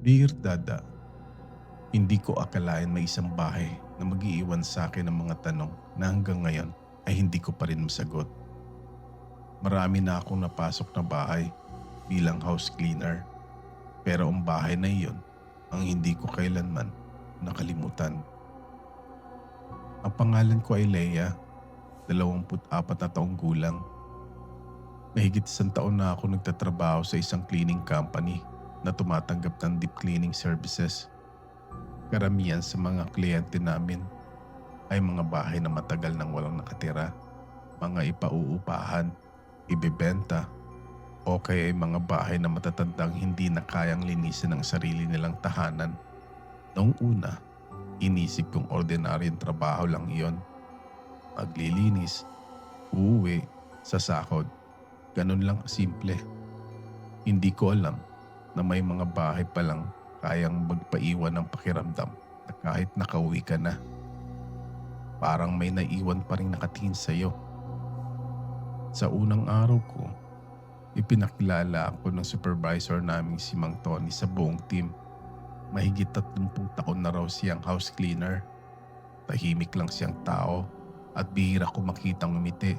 Dear Dada, hindi ko akalain may isang bahay na mag-iiwan sa akin ng mga tanong na hanggang ngayon ay hindi ko pa rin masagot. Marami na akong napasok na bahay bilang house cleaner, pero ang bahay na iyon ang hindi ko kailanman nakalimutan. Ang pangalan ko ay Leia, 24 na taong gulang. Mahigit 1 taon na ako nagtatrabaho sa isang cleaning company na tumatanggap ng deep cleaning services. Karamihan sa mga kliyente namin ay mga bahay na matagal nang walang nakatira, mga ipauupahan, ibebenta, o kaya ay mga bahay na matatandang hindi na kayang linisin ang sarili nilang tahanan. Noong una, inisip kong ordinaryong trabaho lang iyon. Maglilinis, uuwi, sasahod. Ganun lang kasimple. Hindi ko alam na may mga bahay palang kayang magpaiwan ng pakiramdam na kahit nakauwi ka na, parang may naiwan pa rin nakatingin sa'yo. Sa unang araw ko, ipinakilala ako ng supervisor naming si Mang Tony sa buong team. Mahigit 30 taon na raw siyang house cleaner. Tahimik lang siyang tao at bihira ko makitang umiti.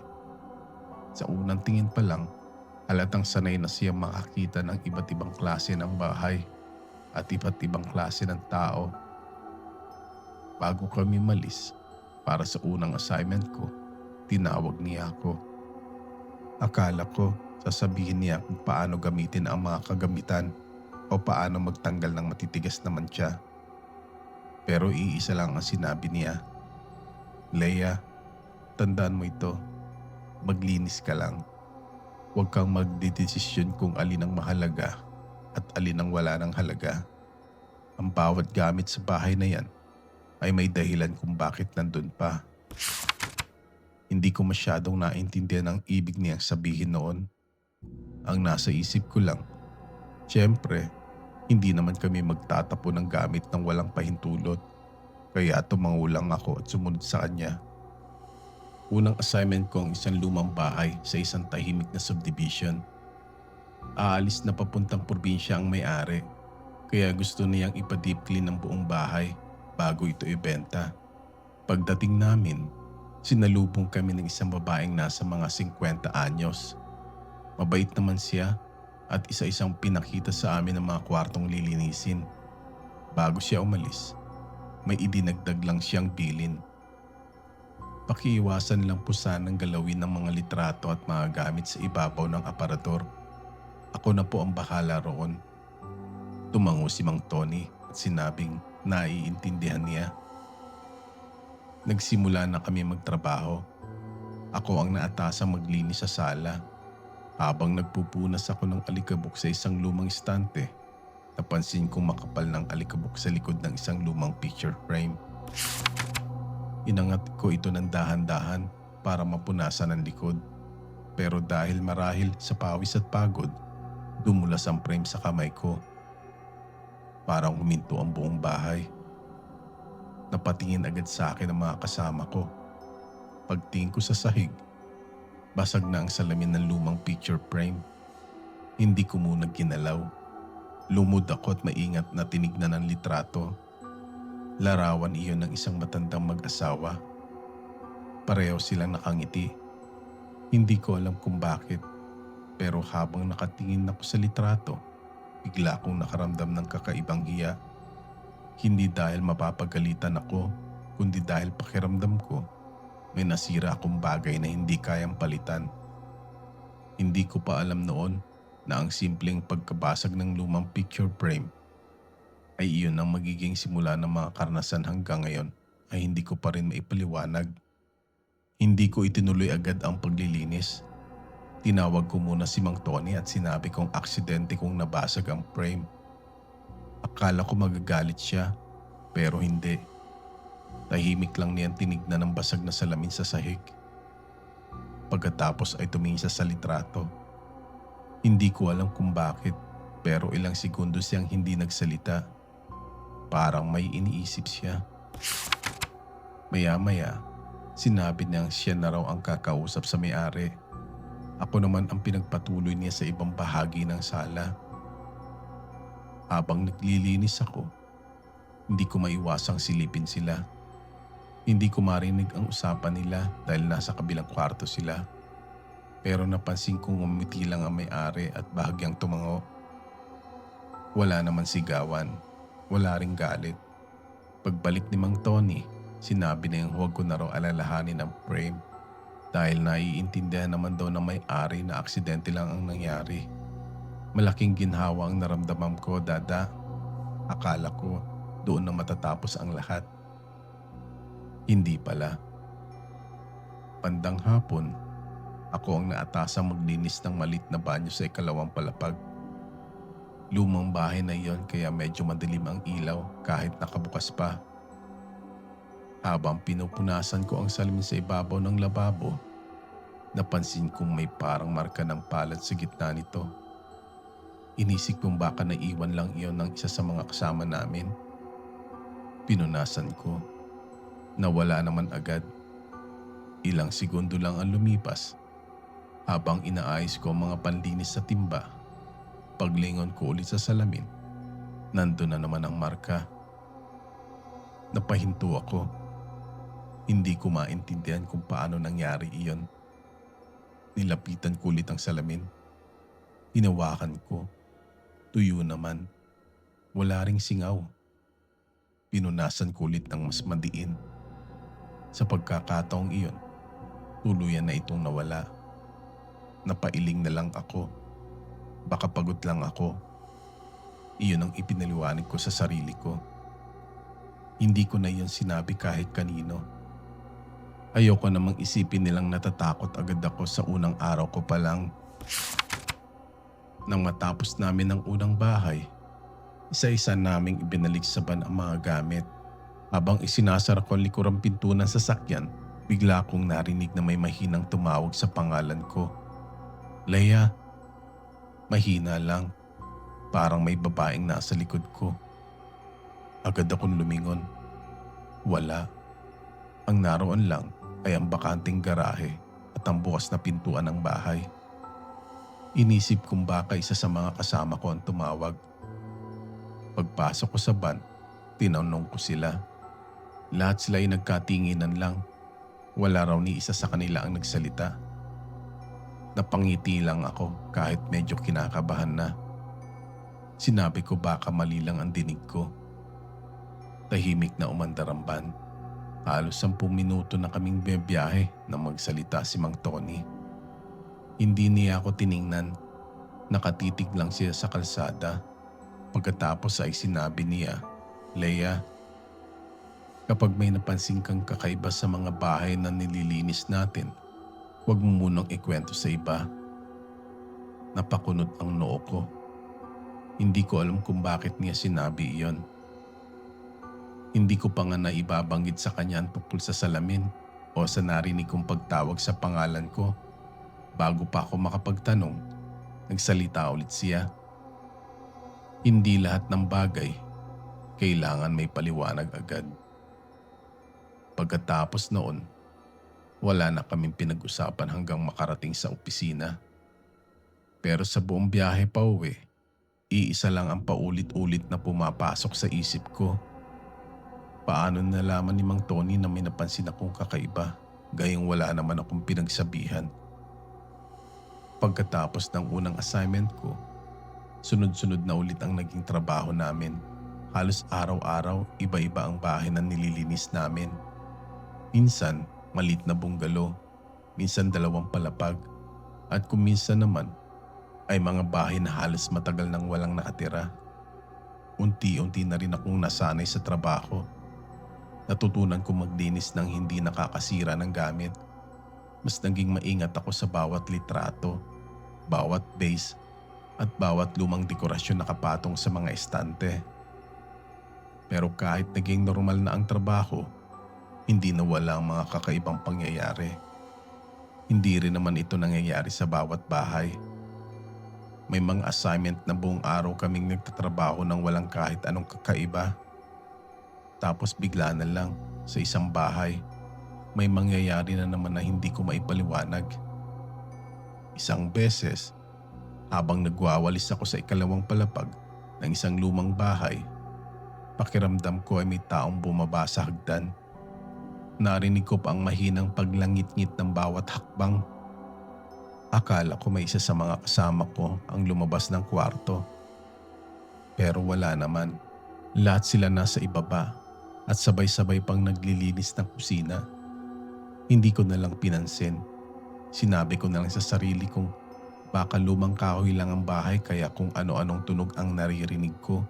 Sa unang tingin pa lang, halatang sanay na siyang makakita ng iba't ibang klase ng bahay at iba't ibang klase ng tao. Bago kami malis para sa unang assignment ko, tinawag niya ako. Akala ko sasabihin niya kung paano gamitin ang mga kagamitan o paano magtanggal ng matitigas na mantsa. Pero iisa lang ang sinabi niya, "Leia, tandaan mo ito, maglinis ka lang. Huwag kang magdedesisyon kung alin ang mahalaga at alin ang wala ng halaga. Ang bawat gamit sa bahay na yan ay may dahilan kung bakit nandun pa." Hindi ko masyadong naintindihan ang ibig niyang sabihin noon. Ang nasa isip ko lang, siyempre, hindi naman kami magtatapo ng gamit ng walang pahintulot. Kaya tumango lang ako at sumunod sa kanya. Unang assignment ko ang isang lumang bahay sa isang tahimik na subdivision. Aalis na papuntang probinsya ang may-ari, kaya gusto niyang ipa-deep clean ang buong bahay bago ito ibenta. Pagdating namin, sinalubong kami ng isang babaeng nasa mga 50 anyos. Mabait naman siya at isa-isang pinakita sa amin ang mga kwartong lilinisin. Bago siya umalis, may idinagdag lang siyang bilin. Pakiiwasan lang po sanang galawin ng mga litrato at mga gamit sa ibabaw ng aparador. Ako na po ang bahala roon. Tumango si Mang Tony at sinabing naiintindihan niya. Nagsimula na kami magtrabaho. Ako ang naatasang maglinis sa sala. Habang nagpupunas ako ng alikabok sa isang lumang estante, napansin kong makapal ng alikabok sa likod ng isang lumang picture frame. Inangat ko ito ng dahan-dahan para mapunasan ang likod. Pero dahil marahil sa pawis at pagod, dumulas ang frame sa kamay ko. Parang huminto ang buong bahay. Napatingin agad sa akin ang mga kasama ko. Pagtingin ko sa sahig, basag na ang salamin ng lumang picture frame. Hindi ko muna ginalaw. Lumod ako at maingat na tinignan ang litrato. Larawan iyon ng isang matandang mag-asawa. Pareho silang nakangiti. Hindi ko alam kung bakit, pero habang nakatingin ako sa litrato, bigla akong nakaramdam ng kakaibang hiya. Hindi dahil mapapagalitan ako, kundi dahil pakiramdam ko may nasira akong bagay na hindi kayang palitan. Hindi ko pa alam noon na ang simpleng pagkabasag ng lumang picture frame ay iyon ang magiging simula ng mga karanasan hanggang ngayon ay hindi ko pa rin maipaliwanag. Hindi ko itinuloy agad ang paglilinis. Tinawag ko muna si Mang Tony at sinabi kong aksidente kong nabasag ang frame. Akala ko magagalit siya, pero hindi. Tahimik lang niyang tinignan ang basag na salamin sa sahig. Pagkatapos ay tumingin siya sa litrato. Hindi ko alam kung bakit, pero ilang segundo siyang hindi nagsalita. Parang may iniisip siya. Maya-maya, sinabi niyang siya na raw ang kakausap sa may-ari. Ako naman ang pinagpatuloy niya sa ibang bahagi ng sala. Habang naglilinis ako, hindi ko maiwasang silipin sila. Hindi ko marinig ang usapan nila dahil nasa kabilang kwarto sila. Pero napansin kong umiti lang ang may-ari at bahagyang tumango. Wala naman sigawan, wala ring galit. Pagbalik ni Mang Tony, sinabi na yung huwag ko na raw alalahanin ang frame dahil naiintindihan naman daw ng may-ari na aksidente lang ang nangyari. Malaking ginhawa ang naramdaman ko, Dada. Akala ko doon na matatapos ang lahat. Hindi pala. Bandang hapon, ako ang naatasang maglinis ng malit na banyo sa ikalawang palapag. Lumang bahay na iyon kaya medyo madilim ang ilaw kahit nakabukas pa. Habang pinupunasan ko ang salamin sa ibabaw ng lababo, napansin kong may parang marka ng palad sa gitna nito. Inisip kong baka naiwan lang iyon ng isa sa mga kasama namin. Pinunasan ko. Nawala naman agad. Ilang segundo lang ang lumipas habang inaayos ko ang mga panlinis sa timba. Paglingon ko ulit sa salamin, nandun na naman ang marka. Napahinto ako. Hindi ko maintindihan kung paano nangyari iyon. Nilapitan ko ulit ang salamin. Hinawakan ko. Tuyo naman. Wala ring singaw. Pinunasan ko ulit ng mas madiin. Sa pagkakataong iyon, tuluyan na itong nawala. Napailing na lang ako. Baka pagod lang ako. Iyon ang ipinaliwanag ko sa sarili ko. Hindi ko na iyon sinabi kahit kanino. Ayoko namang isipin nilang natatakot agad ako sa unang araw ko pa lang. Nang matapos namin ang unang bahay, isa-isa naming ibinalik sa van ang mga gamit. Habang isinasara ko ang likurang pinto ng sasakyan, bigla kong narinig na may mahinang tumawag sa pangalan ko. Leia. Mahina lang. Parang may babaeng nasa likod ko. Agad akong lumingon. Wala. Ang naroon lang ay ang bakanting garahe at ang bukas na pintuan ng bahay. Inisip kong baka isa sa mga kasama ko ang tumawag. Pagpasok ko sa van, tinanong ko sila. Lahat sila ay nagkatinginan lang. Wala raw ni isa sa kanila ang nagsalita. Napangiti lang ako kahit medyo kinakabahan na. Sinabi ko baka mali lang ang dinig ko. Tahimik na umandar ang van. Halos 10 minuto na kaming biyahe nang magsalita si Mang Tony. Hindi niya ako tiningnan. Nakatitig lang siya sa kalsada. Pagkatapos ay sinabi niya, Leia, kapag may napansin kang kakaiba sa mga bahay na nililinis natin, huwag mo munang ikwento sa iba. Napakunot ang noo ko. Hindi ko alam kung bakit niya sinabi iyon. Hindi ko pa nga naibabanggit sa kanya ang tungkol sa salamin o sa narinig kong pagtawag sa pangalan ko. Bago pa ako makapagtanong, nagsalita ulit siya. Hindi lahat ng bagay kailangan may paliwanag agad. Pagkatapos noon, wala na kaming pinag-usapan hanggang makarating sa opisina. Pero sa buong biyahe pa uwi, iisa lang ang paulit-ulit na pumapasok sa isip ko. Paano nalaman ni Mang Tony na may napansin akong kakaiba, gayong wala naman akong pinagsabihan? Pagkatapos ng unang assignment ko, sunod-sunod na ulit ang naging trabaho namin. Halos araw-araw, iba-iba ang bahay na nililinis namin. Minsan, maliit na bungalow, minsan 2 palapag, at kung minsan naman, ay mga bahay na halos matagal nang walang nakatira. Unti-unti na rin akong nasanay sa trabaho. Natutunan kong maglinis ng hindi nakakasira ng gamit. Mas naging maingat ako sa bawat litrato, bawat vase, at bawat lumang dekorasyon na nakapatong sa mga estante. Pero kahit naging normal na ang trabaho, hindi nawala ang mga kakaibang pangyayari. Hindi rin naman ito nangyayari sa bawat bahay. May mga assignment na buong araw kaming nagtatrabaho ng walang kahit anong kakaiba. Tapos bigla na lang sa isang bahay, may mangyayari na naman na hindi ko maipaliwanag. Isang beses, habang nagwawalis ako sa ikalawang palapag, ng isang lumang bahay, pakiramdam ko ay may taong bumaba sa hagdan. Narinig ko pa ang mahinang paglangit-ngit ng bawat hakbang. Akala ko may isa sa mga kasama ko ang lumabas ng kwarto. Pero wala naman. Lahat sila nasa ibaba at sabay-sabay pang naglilinis ng kusina. Hindi ko na lang pinansin. Sinabi ko na lang sa sarili kong baka lumang kahoy lang ang bahay kaya kung ano-anong tunog ang naririnig ko.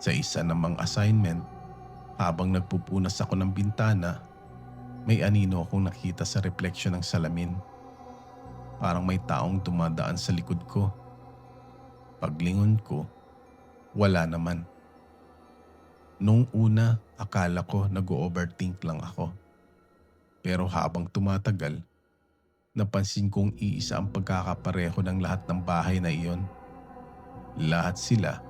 Sa isa namang assignment, habang nagpupunas ako ng bintana, may anino akong nakita sa refleksyon ng salamin. Parang may taong dumadaan sa likod ko. Paglingon ko, wala naman. Noong una, akala ko nag-overthink lang ako. Pero habang tumatagal, napansin kong iisa ang pagkakapareho ng lahat ng bahay na iyon. Lahat sila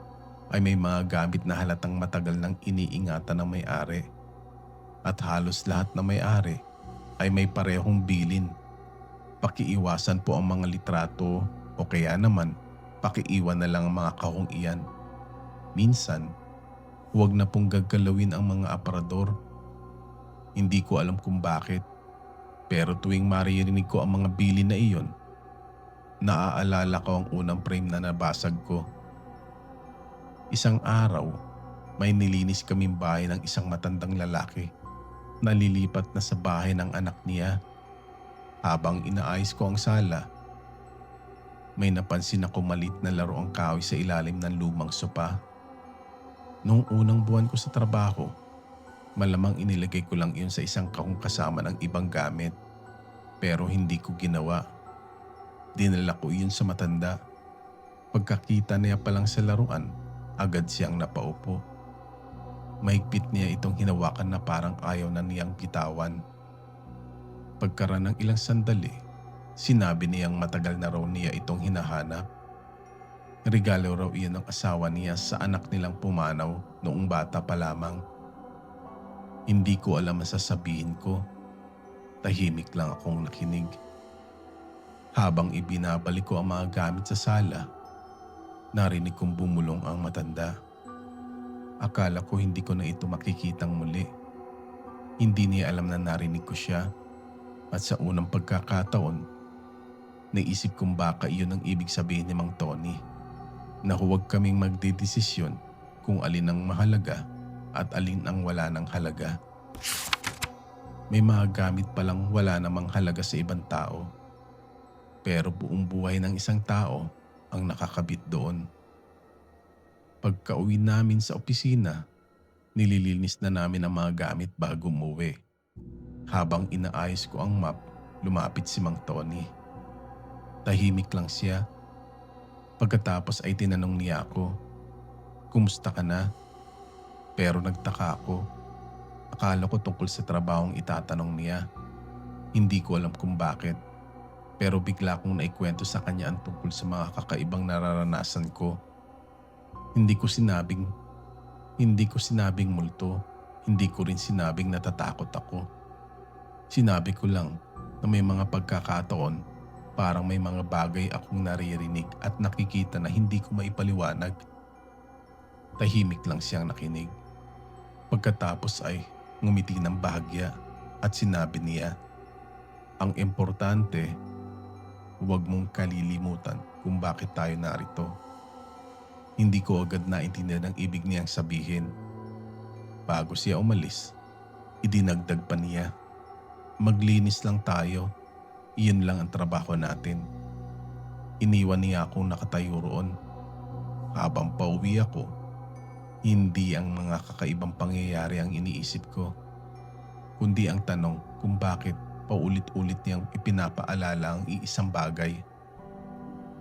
ay may mga gamit na halatang matagal nang iniingatan ng may-ari. At halos lahat na may-ari ay may parehong bilin. Pakiiwasan po ang mga litrato o kaya naman pakiiwan na lang ang mga kahong iyan. Minsan, huwag na pong gagalawin ang mga aparador. Hindi ko alam kung bakit, pero tuwing maririnig ko ang mga bilin na iyon, naaalala ko ang unang frame na nabasag ko. Isang araw, may nilinis kaming bahay ng isang matandang lalaki. Nalilipat na sa bahay ng anak niya. Habang inaayos ko ang sala, may napansin ako maliit na laruang kahoy sa ilalim ng lumang sopa. Noong unang buwan ko sa trabaho, malamang inilagay ko lang iyon sa isang kahong kasama ng ibang gamit. Pero hindi ko ginawa. Dinala ko iyon sa matanda. Pagkakita niya pa lang sa laruan, agad siyang napaupo. Mahigpit niya itong hinawakan na parang ayaw na niyang bitawan. Pagkaraan ng ilang sandali, sinabi niyang matagal na raw niya itong hinahanap. Regalo raw iyon ng asawa niya sa anak nilang pumanaw noong bata pa lamang. Hindi ko alam ang sasabihin ko. Tahimik lang akong nakinig. Habang ibinabalik ko ang mga gamit sa sala, narinig kong bumulong ang matanda. Akala ko hindi ko na ito makikitang muli. Hindi niya alam na narinig ko siya. At sa unang pagkakataon, naisip kong baka iyon ang ibig sabihin ni Mang Tony, na huwag kaming magdedesisyon kung alin ang mahalaga at alin ang wala ng halaga. May mga gamit palang wala namang halaga sa ibang tao, pero buong buhay ng isang tao ang nakakabit doon. Pagka-uwi namin sa opisina, nililinis na namin ang mga gamit bago umuwi. Habang inaayos ko ang map, lumapit si Mang Tony. Tahimik lang siya. Pagkatapos ay tinanong niya ako, "Kumusta ka na?" Pero nagtaka ako. Akala ko tungkol sa trabahong itatanong niya. Hindi ko alam kung bakit. Pero bigla kong naikwento sa kanya ang tungkol sa mga kakaibang nararanasan ko. Hindi ko sinabing multo. Hindi ko rin sinabing natatakot ako. Sinabi ko lang na may mga pagkakataon parang may mga bagay akong naririnig at nakikita na hindi ko maipaliwanag. Tahimik lang siyang nakinig. Pagkatapos ay ngumiti ng bahagya at sinabi niya, "Ang importante, huwag mong kalilimutan kung bakit tayo narito." Hindi ko agad naintindihan ang ibig niyang sabihin. Bago siya umalis, idinagdag pa niya, "Maglinis lang tayo. Iyon lang ang trabaho natin." Iniwan niya akong nakatayo roon. Habang pauwi ako, hindi ang mga kakaibang pangyayari ang iniisip ko, kundi ang tanong kung bakit paulit-ulit niyang ipinapaalala ang iisang bagay.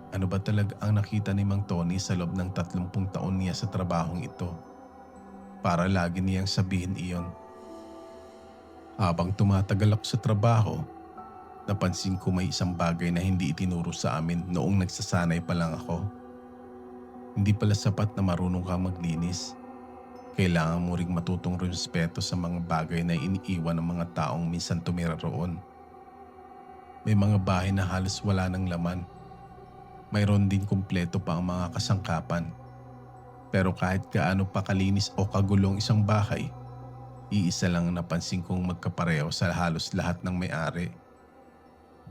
Ano ba talaga ang nakita ni Mang Tony sa loob ng 30 taon niya sa trabahong ito? Para lagi niyang sabihin iyon. Habang tumatagal ako sa trabaho, napansin ko may isang bagay na hindi itinuro sa amin noong nagsasanay pa lang ako. Hindi pala sapat na marunong kang maglinis. Kailangan mo ring matutong respeto sa mga bagay na iniiwan ng mga taong minsan tumira roon. May mga bahay na halos wala ng laman. Mayroon din kumpleto pa ang mga kasangkapan. Pero kahit gaano pa kalinis o kagulong isang bahay, iisa lang ang napansin kong magkapareho sa halos lahat ng may-ari.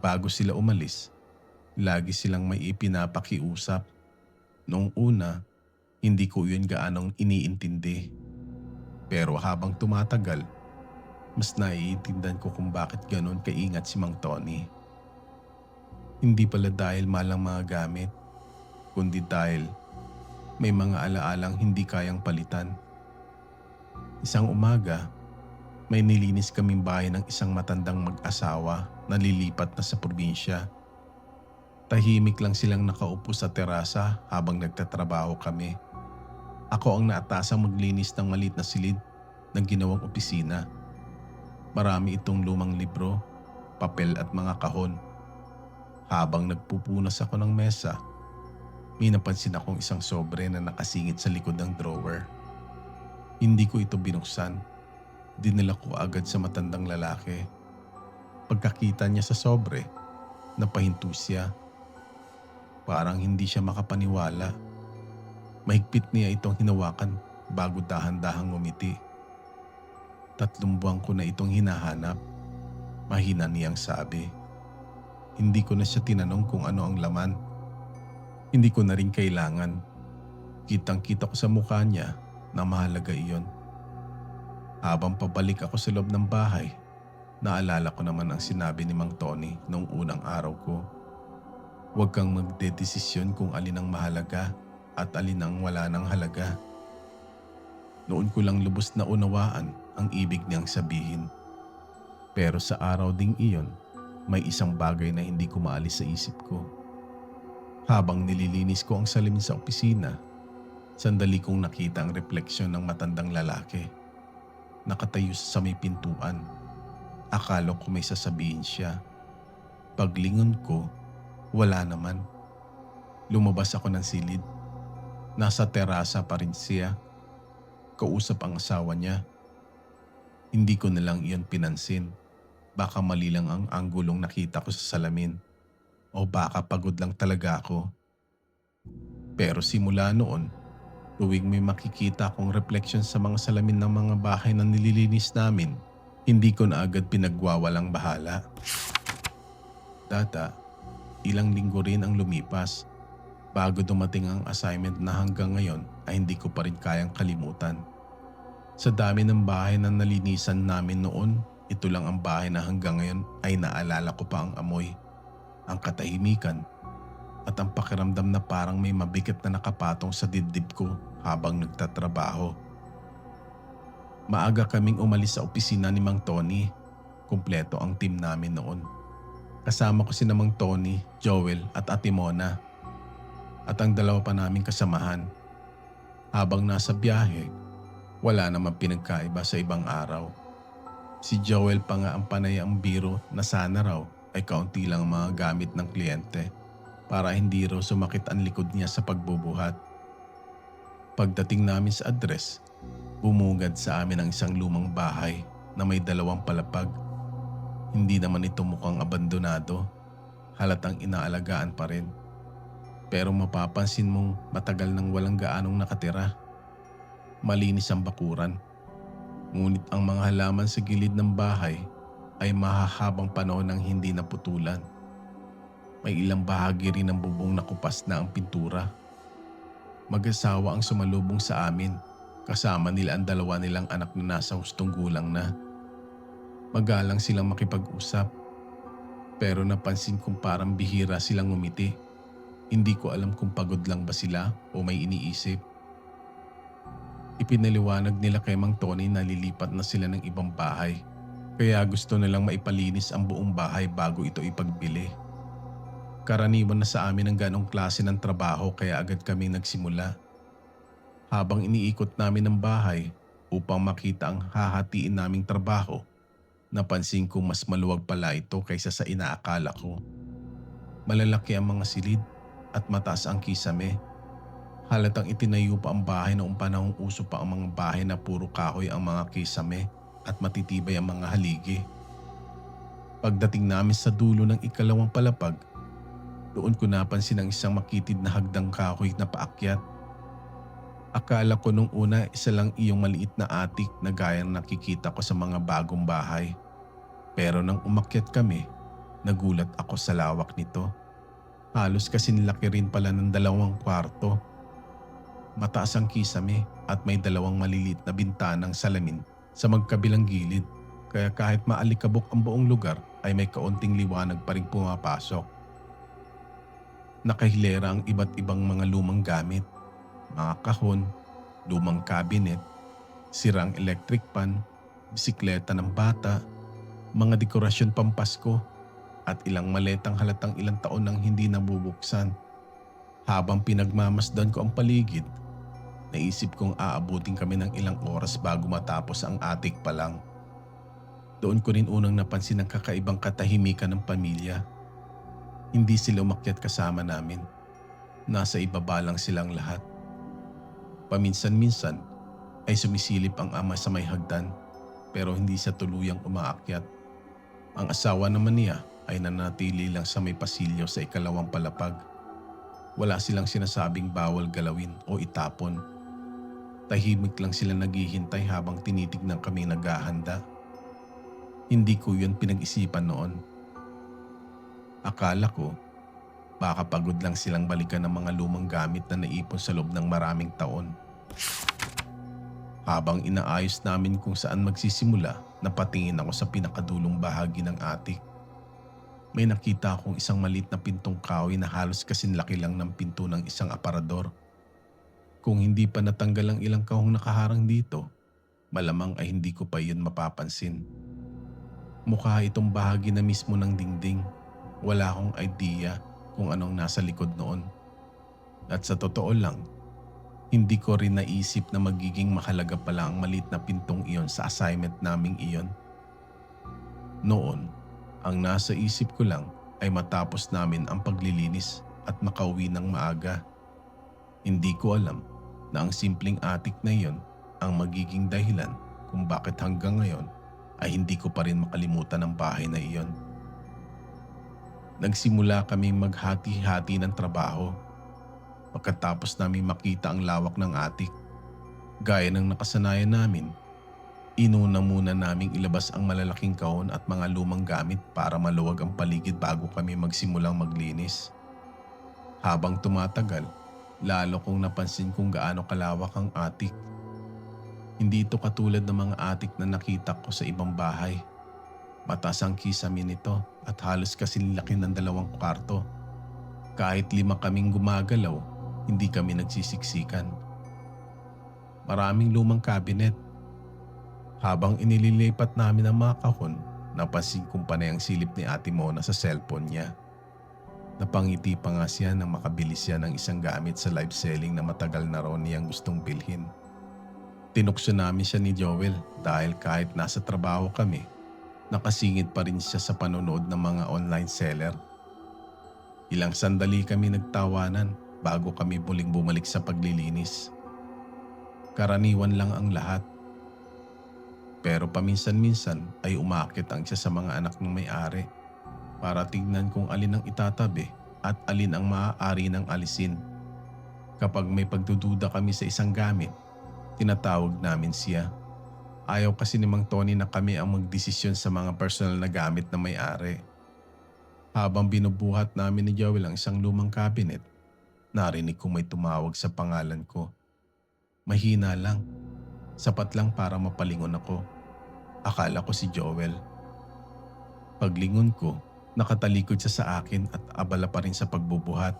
Bago sila umalis, lagi silang may ipinapakiusap. Noong una, hindi ko yun gaanong iniintindi. Pero habang tumatagal, mas naiintindihan ko kung bakit ganon kaingat si Mang Tony. Hindi pala dahil malang mga gamit, kundi dahil may mga alaalang hindi kayang palitan. Isang umaga, may nilinis kaming bahay ng isang matandang mag-asawa na lilipat na sa probinsya. Tahimik lang silang nakaupo sa terasa habang nagtatrabaho kami. Ako ang naatasang maglinis ng maliit na silid ng ginawang opisina. Marami itong lumang libro, papel at mga kahon. Habang nagpupunas ako ng mesa, may napansin akong isang sobre na nakasingit sa likod ng drawer. Hindi ko ito binuksan. Dinala ko agad sa matandang lalaki. Pagkakita niya sa sobre, napahinto siya. Parang hindi siya makapaniwala. Mahigpit niya itong hinawakan bago dahan-dahang ngumiti. 3 buwan ko na itong hinahanap. Mahina niyang sabi. Hindi ko na siya tinanong kung ano ang laman. Hindi ko na rin kailangan. Kitang-kita ko sa mukha niya na mahalaga iyon. Habang pabalik ako sa loob ng bahay, naalala ko naman ang sinabi ni Mang Tony noong unang araw ko. Huwag kang magdedesisyon kung alin ang mahalaga at alin ang wala ng halaga. Noon ko lang lubos na unawaan ang ibig niyang sabihin. Pero sa araw ding iyon, may isang bagay na hindi ko maalis sa isip ko. Habang nililinis ko ang salamin sa opisina, sandali kong nakita ang refleksyon ng matandang lalaki. Nakatayo sa may pintuan. Akala ko may sasabihin siya. Paglingon ko, wala naman. Lumabas ako ng silid. Nasa terasa pa rin siya. Kausap ang asawa niya. Hindi ko na lang iyon pinansin. Baka mali lang ang anggulong nakita ko sa salamin. O baka pagod lang talaga ako. Pero simula noon, tuwing may makikita akong refleksyon sa mga salamin ng mga bahay na nililinis namin, hindi ko na agad pinagwawalang bahala. Data, ilang linggo rin ang lumipas bago dumating ang assignment na hanggang ngayon ay hindi ko pa rin kayang kalimutan. Sa dami ng bahay na nalinisan namin noon, ito lang ang bahay na hanggang ngayon ay naalala ko pa ang amoy, ang katahimikan, at ang pakiramdam na parang may mabigat na nakapatong sa dibdib ko habang nagtatrabaho. Maaga kaming umalis sa opisina ni Mang Tony. Kumpleto ang team namin noon. Kasama ko si Mang Tony, Joel at Ate Mona. At ang 2 pa naming kasamahan. Habang nasa biyahe, wala namang pinagkaiba sa ibang araw. Si Joel pa nga ang panay ang biro na sana raw ay kaunti lang ang mga gamit ng kliyente para hindi raw sumakit ang likod niya sa pagbubuhat. Pagdating namin sa address, bumungad sa amin ang isang lumang bahay na may 2 palapag. Hindi naman ito mukhang abandonado, halatang inaalagaan pa rin. Pero mapapansin mong matagal nang walang gaanong nakatira. Malinis ang bakuran. Ngunit ang mga halaman sa gilid ng bahay ay mahahabang panahon nang hindi naputulan. May ilang bahagi rin ng bubong na kupas na ang pintura. Mag-asawa ang sumalubong sa amin, kasama nila ang 2 nilang anak na nasa hustong gulang na. Magalang silang makipag-usap, pero napansin kong parang bihira silang ngumiti. Hindi ko alam kung pagod lang ba sila o may iniisip. Ipinaliwanag nila kay Mang Tony na lilipat na sila ng ibang bahay, kaya gusto nilang maipalinis ang buong bahay bago ito ipagbili. Karaniwan na sa amin ang ganong klase ng trabaho kaya agad kaming nagsimula. Habang iniikot namin ang bahay upang makita ang hahatiin naming trabaho, napansin kong mas maluwag pala ito kaysa sa inaakala ko. Malalaki ang mga silid at mataas ang kisame. Halatang itinayo pa ang bahay noong panahong uso pa ang mga bahay na puro kahoy ang mga kisame at matitibay ang mga haligi. Pagdating namin sa dulo ng 2 palapag, Doon ko napansin ang isang makitid na hagdang kahoy na paakyat. Akala ko nung una isa lang iyong maliit na attic na gaya ng nakikita ko sa mga bagong bahay. Pero nang umakyat kami, nagulat ako sa lawak nito. Halos kasing laki rin pala ng 2 kwarto. Mataas ang kisame at may 2 maliliit na bintanang salamin sa magkabilang gilid. Kaya kahit maalikabok ang buong lugar ay may kaunting liwanag pa rin pumapasok. Nakahilera ang iba't ibang mga lumang gamit, mga kahon, lumang cabinet, sirang electric pan, bisikleta ng bata, mga dekorasyon pampasko at ilang maletang halatang ilang taon nang hindi nabubuksan. Habang pinagmamasdan ko ang paligid, naisip kong aabutin kami ng ilang oras bago matapos ang attic pa lang. Doon ko rin unang napansin ang kakaibang katahimikan ng pamilya. Hindi sila umakyat kasama namin. Nasa ibaba lang silang lahat. Paminsan-minsan ay sumisilip ang ama sa may hagdan pero hindi siya tuluyang umaakyat. Ang asawa naman niya ay nanatili lang sa may pasilyo sa ikalawang palapag. Wala silang sinasabing bawal galawin o itapon. Tahimik lang sila naghihintay habang tinitignan kami naghahanda. Hindi ko yun pinag-isipan noon. Akala ko, baka pagod lang silang balikan ng mga lumang gamit na naipon sa loob ng maraming taon. Habang inaayos namin kung saan magsisimula, napatingin ako sa pinakadulong bahagi ng attic. May nakita akong isang maliit na pintong kahoy na halos kasing laki lang ng pinto ng isang aparador. Kung hindi pa natanggal ang ilang kahong nakaharang dito, malamang ay hindi ko pa yun mapapansin. Mukha itong bahagi na mismo ng dingding. Wala akong idea kung anong nasa likod noon. At sa totoo lang, hindi ko rin naisip na magiging mahalaga pala ang maliit na pintong iyon sa assignment naming iyon. Noon, ang nasa isip ko lang ay matapos namin ang paglilinis at makauwi ng maaga. Hindi ko alam na ang simpleng attic na iyon ang magiging dahilan kung bakit hanggang ngayon ay hindi ko pa rin makalimutan ang bahay na iyon. Nagsimula kaming maghati-hati ng trabaho. Pagkatapos namin makita ang lawak ng attic, gaya ng nakasanayan namin, inuna muna naming ilabas ang malalaking kahon at mga lumang gamit para maluwag ang paligid bago kami magsimulang maglinis. Habang tumatagal, lalo kong napansin kung gaano kalawak ang attic. Hindi ito katulad ng mga attic na nakita ko sa ibang bahay. Mataas ang kisame nito at halos kasing laki ng 2 kwarto. Kahit 5 kaming gumagalaw, hindi kami nagsisiksikan. Maraming lumang cabinet. Habang inililipat namin ang mga kahon, napansin kong panay ang silip ni Ate Mona sa cellphone niya. Napangiti pa nga siya nang makabili siya ng isang gamit sa live selling na matagal na raw niyang gustong bilhin. Tinukso namin siya ni Joel dahil kahit nasa trabaho kami, nakasingit pa rin siya sa panonood ng mga online seller. Ilang sandali kami nagtawanan bago kami muling bumalik sa paglilinis. Karaniwan lang ang lahat. Pero paminsan-minsan ay umaakit ang isa sa mga anak ng may-ari para tignan kung alin ang itatabi at alin ang maaari ng alisin. Kapag may pagdududa kami sa isang gamit, tinatawag namin siya. Ayaw kasi ni Mang Tony na kami ang magdesisyon sa mga personal na gamit na may-ari. Habang binubuhat namin ni Joel ang isang lumang cabinet, narinig kong may tumawag sa pangalan ko. Mahina lang, sapat lang para mapalingon ako. Akala ko si Joel. Paglingon ko, nakatalikod siya sa akin at abala pa rin sa pagbubuhat.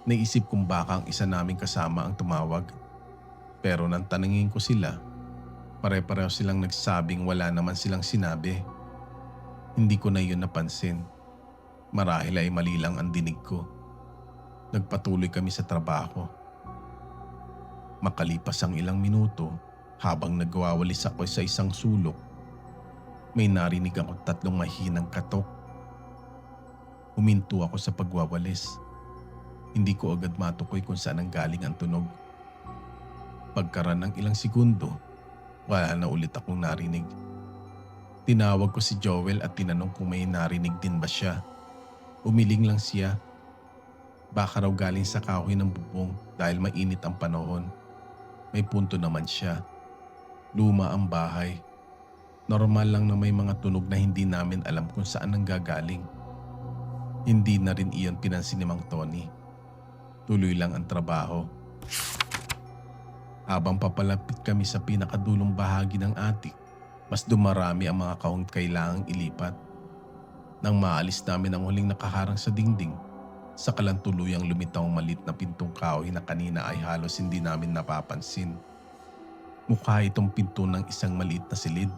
Naisip kong baka ang isa naming kasama ang tumawag. Pero nang tanungin ko sila, pare-pareho silang nagsabing wala naman silang sinabi. Hindi ko na yun napansin. Marahil ay mali lang ang dinig ko. Nagpatuloy kami sa trabaho. Makalipas ang ilang minuto, habang nagwawalis ako sa isang sulok, may narinig ako 3 mahinang katok. Huminto ako sa pagwawalis. Hindi ko agad matukoy kung saan ang galing ang tunog. Pagkaraan ng ilang segundo, wala na ulit akong narinig. Tinawag ko si Joel at tinanong kung may narinig din ba siya. Umiling lang siya Baka raw galing sa kahoy ng bubong dahil mainit ang panahon. May punto naman siya. Luma ang bahay. Normal lang na may mga tunog na hindi namin alam kung saan nanggagaling. Hindi na rin iyon pinansin ni Mang Tony. Tuloy lang ang trabaho. Habang papalapit kami sa pinakadulong bahagi ng attic, mas dumarami ang mga kahong kailangang ilipat. Nang maalis namin ang huling nakaharang sa dingding, sakalang tuluyang lumitaw ang maliit na pintong kahoy na kanina ay halos hindi namin napapansin. Mukha itong pinto ng isang maliit na silid.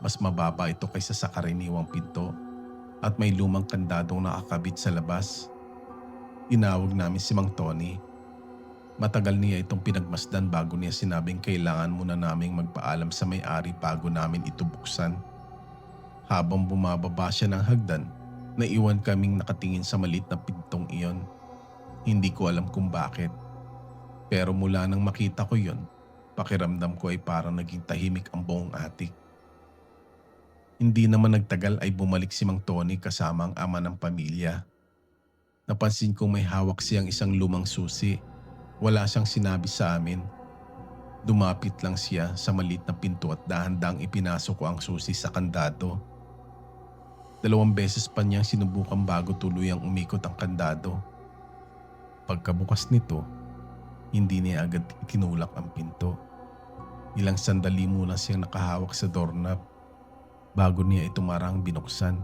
Mas mababa ito kaysa sa karaniwang pinto at may lumang kandadong nakakabit sa labas. Tinawag namin si Mang Tony. Matagal niya itong pinagmasdan bago niya sinabing kailangan muna naming magpaalam sa may-ari bago namin ito buksan. Habang bumababa siya ng hagdan, naiwan kaming nakatingin sa maliit na pintong iyon. Hindi ko alam kung bakit. Pero mula nang makita ko yon, pakiramdam ko ay parang naging tahimik ang buong attic. Hindi naman nagtagal ay bumalik si Mang Tony kasama ang ama ng pamilya. Napansin kong may hawak siyang isang lumang susi. Wala siyang sinabi sa amin. Dumapit lang siya sa maliit na pinto at dahan-dang ipinasok ko ang susi sa kandado. 2 beses pa niyang sinubukan bago tuluyang umikot ang kandado. Pagkabukas nito, hindi niya agad itinulak ang pinto. Ilang sandali muna siyang nakahawak sa doorknob bago niya ito marang binuksan.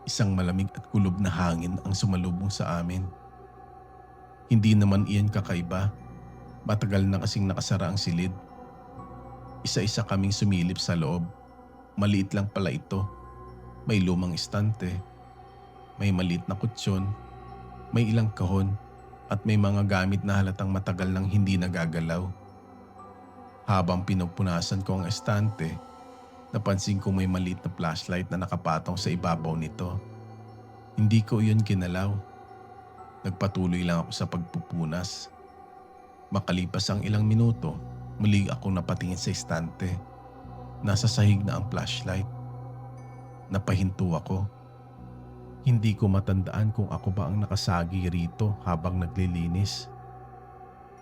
Isang malamig at kulob na hangin ang sumalubong sa amin. Hindi naman iyan kakaiba. Matagal na kasing nakasara ang silid. Isa-isa kaming sumilip sa loob. Maliit lang pala ito. May lumang estante, may maliit na kutsyon, may ilang kahon at may mga gamit na halatang matagal nang hindi nagagalaw. Habang pinupunasan ko ang estante, napansin ko may maliit na flashlight na nakapatong sa ibabaw nito. Hindi ko iyon kinalaw. Nagpatuloy lang ako sa pagpupunas. Makalipas ang ilang minuto, muli akong napatingin sa estante. Nasa sahig na ang flashlight. Napahinto ako. Hindi ko matandaan kung ako ba ang nakasagi rito habang naglilinis.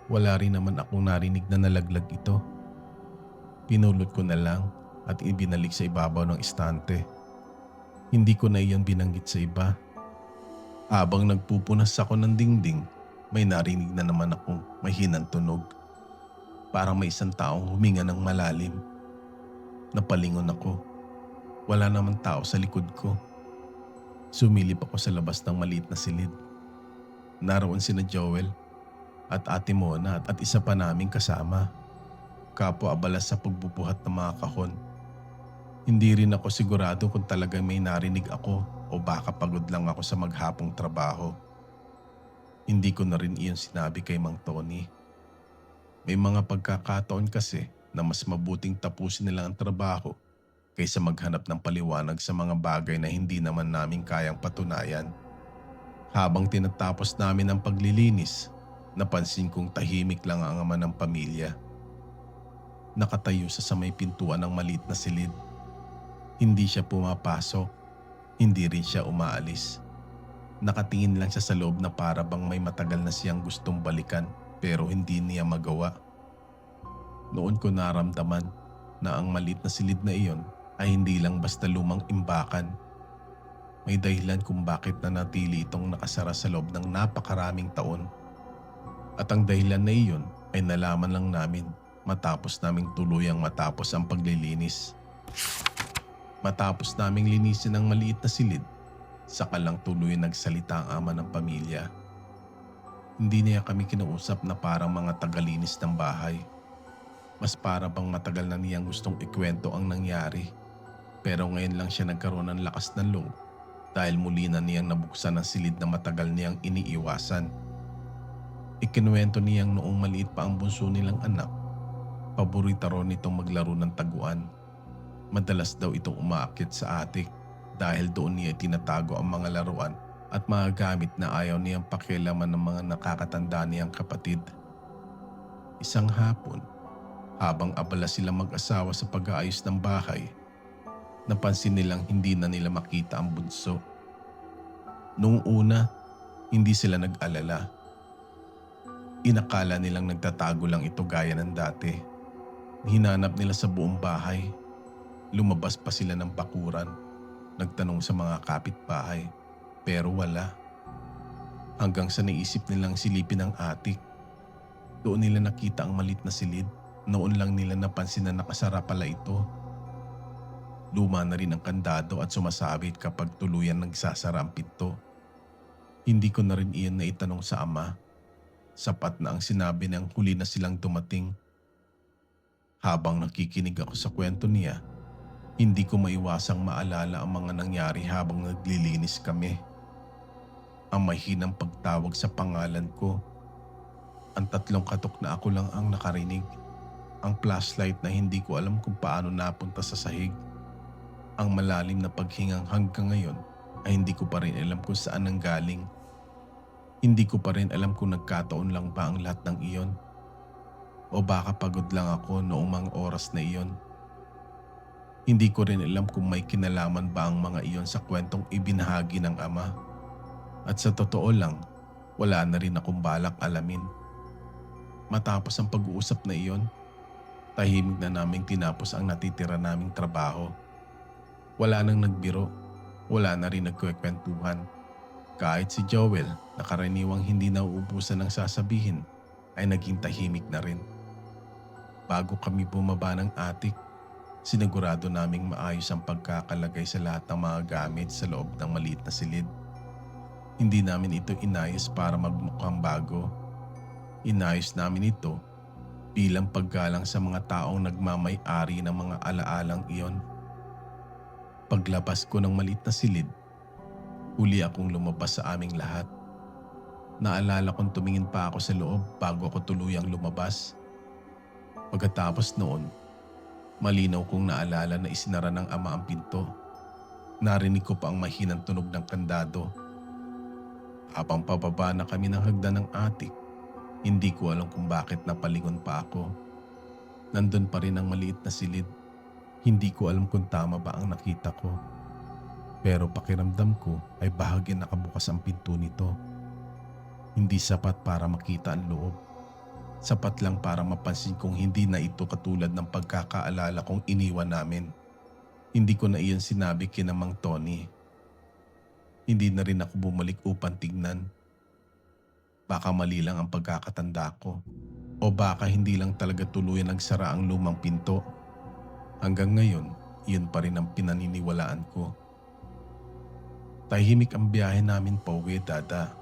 Wala rin naman akong narinig na nalaglag ito. Pinulot ko na lang at ibinalik sa ibabaw ng estante. Hindi ko na iyon binanggit sa iba. Habang nagpupunas ako ng dingding, may narinig na naman akong mahinang tunog. Parang may isang taong huminga ng malalim. Napalingon ako. Wala naman tao sa likod ko. Sumilip ako sa labas ng maliit na silid. Naroon sina Joel at Ate Mona at isa pa naming kasama. Kapwa abala sa pagbubuhat ng mga kahon. Hindi rin ako sigurado kung talagang may narinig ako o baka pagod lang ako sa maghapong trabaho. Hindi ko na rin iyon sinabi kay Mang Tony. May mga pagkakataon kasi na mas mabuting tapusin nila ang trabaho kaysa maghanap ng paliwanag sa mga bagay na hindi naman namin kayang patunayan. Habang tinatapos namin ang paglilinis, napansin kong tahimik lang ang ama ng pamilya. Nakatayo sa may pintuan ng maliit na silid. Hindi siya pumapasok, hindi rin siya umaalis. Nakatingin lang siya sa loob na para bang may matagal na siyang gustong balikan pero hindi niya magawa. Noon ko naramdaman na ang maliit na silid na iyon ay hindi lang basta lumang imbakan. May dahilan kung bakit nanatili itong nakasara sa loob ng napakaraming taon. At ang dahilan na iyon ay nalaman lang namin matapos naming tuluyang matapos ang paglilinis. Matapos naming linisin ang maliit na silid, saka lang tuloy nagsalita ang ama ng pamilya. Hindi niya kami kinausap na parang mga tagalinis ng bahay. Mas para bang matagal na niyang gustong ikwento ang nangyari. Pero ngayon lang siya nagkaroon ng lakas ng loob dahil muli na niyang nabuksan ang silid na matagal niyang iniiwasan. Ikinuwento niyang noong maliit pa ang bunso nilang anak, paborito raw nitong maglaro ng taguan. Madalas daw itong umaakyat sa attic dahil doon niya tinatago ang mga laruan at mga gamit na ayaw niyang pakialaman ng mga nakakatanda niyang kapatid. Isang hapon, habang abala silang mag-asawa sa pag-aayos ng bahay, napansin nilang hindi na nila makita ang bunso. Noong una, Hindi sila nag-alala. Inakala nilang nagtatago lang ito gaya ng dati. Hinanap nila sa buong bahay. Lumabas pa sila ng bakuran. Nagtanong sa mga kapitbahay. Pero wala. Hanggang sa naisip nilang silipin ang attic. Doon nila nakita ang malit na silid. Noon lang nila napansin na nakasara pala ito. Luma na rin ang kandado at sumasabit kapag tuluyan nagsasara ang pinto. Hindi ko na rin iyon naitanong sa ama. Sapat na ang sinabi niyang huli na silang dumating. Habang nakikinig ako sa kwento niya, hindi ko maiwasang maalala ang mga nangyari habang naglilinis kami. Ang mahinang pagtawag sa pangalan ko. Ang 3 katok na ako lang ang nakarinig. Ang flashlight na hindi ko alam kung paano napunta sa sahig. Ang malalim na paghingang hanggang ngayon ay hindi ko pa rin alam kung saan nanggaling. Hindi ko pa rin alam kung nagkataon lang ba ang lahat ng iyon. O baka pagod lang ako noong mga oras na iyon. Hindi ko rin alam kung may kinalaman ba ang mga iyon sa kwentong ibinahagi ng ama. At sa totoo lang, wala na rin akong balak alamin. Matapos ang pag-uusap na iyon, tahimik na naming tinapos ang natitira naming trabaho. Wala nang nagbiro, wala na rin nagkwekwentuhan. Kahit si Joel na karaniwang hindi nauubusan ng sasabihin ay naging tahimik na rin. Bago kami bumaba ng attic, sinigurado naming maayos ang pagkakalagay sa lahat ng mga gamit sa loob ng maliit na silid. Hindi namin ito inayos para magmukhang bago. Inayos namin ito bilang paggalang sa mga taong nagmamay-ari ng mga alaalang iyon. Paglabas ko ng maliit na silid, huli akong lumabas sa aming lahat. Naalala kong tumingin pa ako sa loob bago ako tuluyang lumabas. Pagkatapos noon, malinaw kong naalala na isinara ng ama ang pinto. Narinig ko pa ang mahinang tunog ng kandado. Habang pababa na kami ng hagdan ng attic, hindi ko alam kung bakit napalingon pa ako. Nandun pa rin ang maliit na silid. Hindi ko alam kung tama ba ang nakita ko. Pero pakiramdam ko ay bahagi nakabukas ang pinto nito. Hindi sapat para makita ang loob. Sapat lang para mapansin kong hindi na ito katulad ng pagkakaalala kong iniwan namin. Hindi ko na iyon sinabi kina Mang Tony. Hindi na rin ako bumalik upang tignan. Baka mali lang ang pagkakatanda ko. O baka hindi lang talaga tuluyan nagsara ang lumang pinto. Hanggang ngayon, iyon pa rin ang pinaniniwalaan ko. Tahimik ang biyahe namin pauwi, Dada.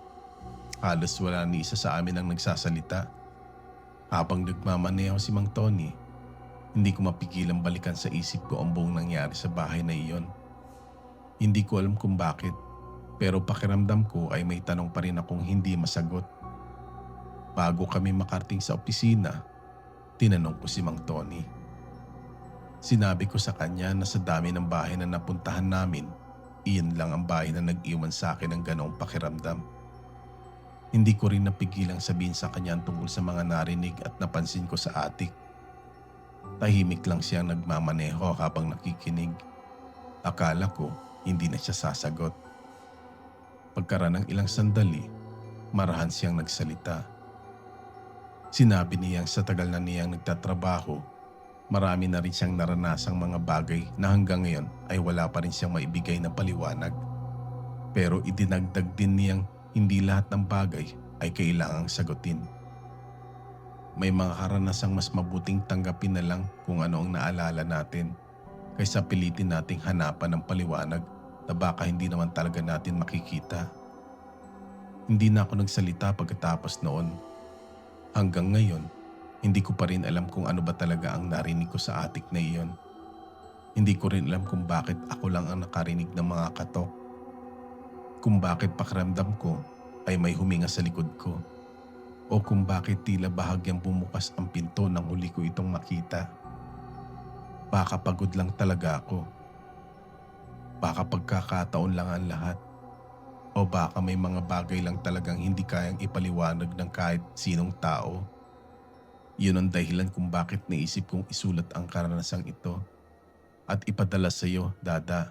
Halos wala ni isa sa amin ang nagsasalita. Habang nagmamaneho si Mang Tony, hindi ko mapigilang balikan sa isip ko ang buong nangyari sa bahay na iyon. Hindi ko alam kung bakit, pero pakiramdam ko ay may tanong pa rin akong hindi masagot. Bago kami makarating sa opisina, tinanong ko si Mang Tony. Sinabi ko sa kanya na sa dami ng bahay na napuntahan namin, iyon lang ang bahay na nag-iwan sa akin ng ganoong pakiramdam. Hindi ko rin napigilang sabihin sa kanya ang tungkol sa mga narinig at napansin ko sa attic. Tahimik lang siyang nagmamaneho habang nakikinig. Akala ko hindi na siya sasagot. Pagkaraan ng ilang sandali, marahan siyang nagsalita. Sinabi niyang sa tagal na niyang nagtatrabaho, marami na rin siyang naranasang mga bagay na hanggang ngayon ay wala pa rin siyang maibigay na paliwanag. Pero idinagdag din niyang hindi lahat ng bagay ay kailangang sagutin. May mga karanasang mas mabuting tanggapin na lang kung ano ang naalala natin kaysa pilitin nating hanapan ng paliwanag na baka hindi naman talaga natin makikita. Hindi na ako nagsalita pagkatapos noon. Hanggang ngayon, hindi ko pa rin alam kung ano ba talaga ang narinig ko sa attic na iyon. Hindi ko rin alam kung bakit ako lang ang nakarinig ng mga katok. Kung bakit pakiramdam ko ay may huminga sa likod ko. O kung bakit tila bahagyang bumukas ang pinto nang huli ko itong makita. Baka pagod lang talaga ako. Baka pagkakataon lang ang lahat. O baka may mga bagay lang talagang hindi kayang ipaliwanag ng kahit sinong tao. Yun ang dahilan kung bakit naisip kong isulat ang karanasang ito at ipadala sa iyo, Dada.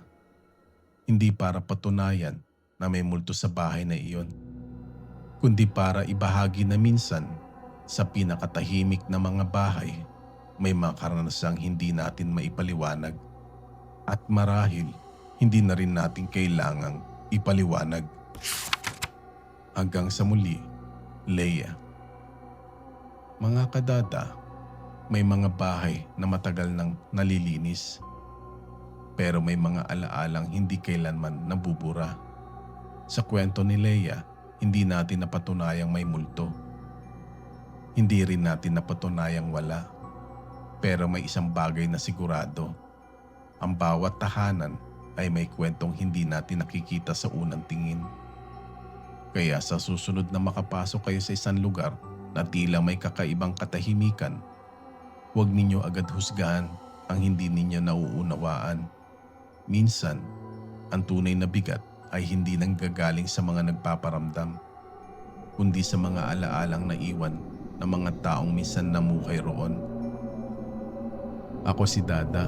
Hindi para patunayan na may multo sa bahay na iyon, kundi para ibahagi na minsan sa pinakatahimik na mga bahay may mga karanasang hindi natin maipaliwanag at marahil hindi na rin natin kailangang ipaliwanag. Hanggang sa muli, Leia. Mga kadada, may mga bahay na matagal nang nalilinis. Pero may mga alaalang hindi kailanman nabubura. Sa kwento ni Leia, hindi natin napatunayang may multo. Hindi rin natin napatunayang wala. Pero may isang bagay na sigurado. Ang bawat tahanan ay may kwentong hindi natin nakikita sa unang tingin. Kaya sa susunod na makapasok kayo sa isang lugar na tila may kakaibang katahimikan, huwag ninyo agad husgahan ang hindi ninyo nauunawaan. Minsan, ang tunay na bigat ay hindi nanggagaling sa mga nagpaparamdam, kundi sa mga alaalang naiwan ng mga taong minsan namuhay roon. Ako si Dada,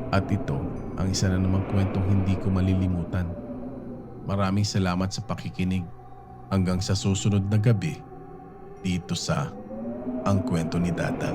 at ito ang isa na namang kwentong hindi ko malilimutan. Maraming salamat sa pakikinig. Hanggang sa susunod na gabi dito sa Ang Kwento ni Dada.